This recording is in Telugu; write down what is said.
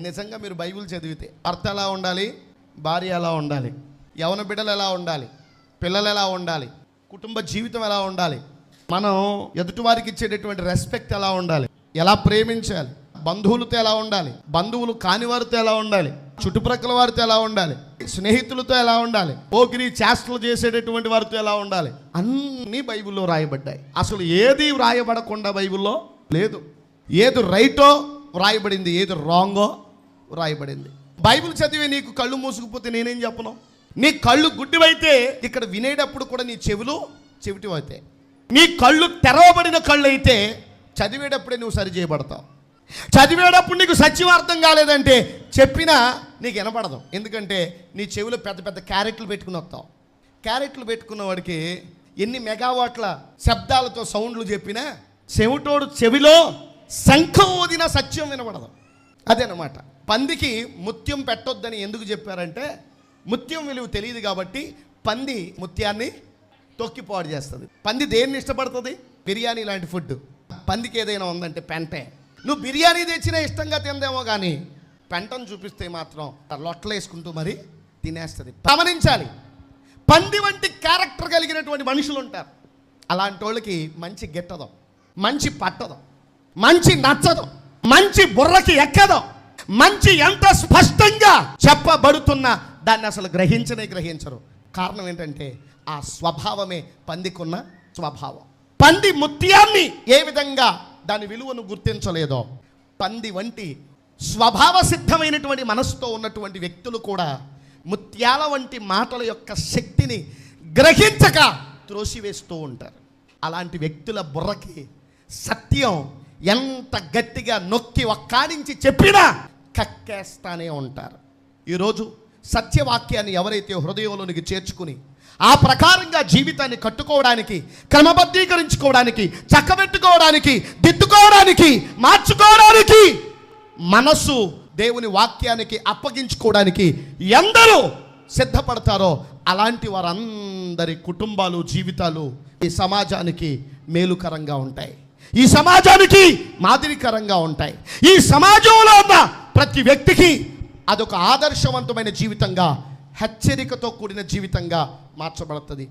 నిజంగా మీరు బైబిల్ చదివితే భర్త ఎలా ఉండాలి, భార్య ఎలా ఉండాలి, యవన బిడ్డలు ఎలా ఉండాలి, పిల్లలు ఎలా ఉండాలి, కుటుంబ జీవితం ఎలా ఉండాలి, మనం ఎదుటివారికి ఇచ్చేటటువంటి రెస్పెక్ట్ ఎలా ఉండాలి, ఎలా ప్రేమించాలి, బంధువులతో ఎలా ఉండాలి, బంధువులు కాని వారితో ఎలా ఉండాలి, చుట్టుప్రక్కల వారితో ఎలా ఉండాలి, స్నేహితులతో ఎలా ఉండాలి, పోకిరి చేష్టలు చేసేటటువంటి వారితో ఎలా ఉండాలి, అన్నీ బైబిల్లో రాయబడ్డాయి. అసలు ఏది వ్రాయబడకుండా బైబిల్లో లేదు. ఏది రైటో వ్రాయబడింది, ఏది రాంగో వ్రాయబడింది. బైబిల్ చదివి నీకు కళ్ళు మూసుకుపోతే నేనేం చెప్పను? నీ కళ్ళు గుడ్డివైతే ఇక్కడ వినేటప్పుడు కూడా నీ చెవులు చెవిటివైతే, నీ కళ్ళు తెరవబడిన కళ్ళు అయితే చదివేటప్పుడే నువ్వు సరి చేయబడతావు. చదివేటప్పుడు నీకు సత్యవార్థం కాలేదంటే చెప్పినా నీకు వినపడదు. ఎందుకంటే నీ చెవిలో పెద్ద పెద్ద క్యారెట్లు పెట్టుకుని వస్తావు. క్యారెట్లు పెట్టుకున్న వాడికి ఎన్ని మెగావాట్ల శబ్దాలతో సౌండ్లు చెప్పినా చెవిటోడు చెవిలో శంఖం ఊదిన సత్యం వినపడదు. అదేనమాట. పందికి ముత్యం పెట్టొద్దని ఎందుకు చెప్పారంటే ముత్యం విలువ తెలియదు కాబట్టి పంది ముత్యాన్ని తొక్కిపాడు చేస్తుంది. పంది దేన్ని ఇష్టపడుతుంది? బిర్యానీ లాంటి ఫుడ్. పందికి ఏదైనా ఉందంటే పెంటే. నువ్వు బిర్యానీ తెచ్చినా ఇష్టంగా తిందేమో కానీ పెంటను చూపిస్తే మాత్రం లొట్టలు వేసుకుంటూ మరి తినేస్తుంది. గమనించాలి, పంది వంటి క్యారెక్టర్ కలిగినటువంటి మనుషులు ఉంటారు. అలాంటి వాళ్ళకి మంచి గిట్టదు, మంచి పట్టదు, మంచి నచ్చదు, మంచి బుర్రకి ఎక్కదు. మంచి ఎంత స్పష్టంగా చెప్పబడుతున్నా దాన్ని అసలు గ్రహించరు. కారణం ఏంటంటే ఆ స్వభావమే పందికున్న స్వభావం. పంది ముత్యాన్ని ఏ విధంగా దాని విలువను గుర్తించలేదో, పంది వంటి స్వభావ సిద్ధమైనటువంటి మనసుతో ఉన్నటువంటి వ్యక్తులు కూడా ముత్యాల వంటి మాటల యొక్క శక్తిని గ్రహించక త్రోసివేస్తూ ఉంటారు. అలాంటి వ్యక్తుల బుర్రకి సత్యం ఎంత గట్టిగా నొక్కి ఒక్కాడించి చెప్పినా కక్కేస్తానే ఉంటారు. ఈరోజు సత్యవాక్యాన్ని ఎవరైతే హృదయంలోనికి చేర్చుకుని ఆ ప్రకారంగా జీవితాన్ని కట్టుకోవడానికి, క్రమబద్ధీకరించుకోవడానికి, చక్కబెట్టుకోవడానికి, దిద్దుకోవడానికి, మార్చుకోవడానికి, మనసు దేవుని వాక్యానికి అప్పగించుకోవడానికి ఎందరూ సిద్ధపడతారో అలాంటి వారందరి కుటుంబాలు, జీవితాలు ఈ సమాజానికి మేలుకరంగా ఉంటాయి, ఈ సమాజానికి మాదిరికరంగా ఉంటాయి. ఈ సమాజంలో ఉన్న ప్రతి వ్యక్తికి అదొక ఆదర్శవంతమైన జీవితంగా, హెచ్చరికతో కూడిన జీవితంగా మార్చబడుతుంది.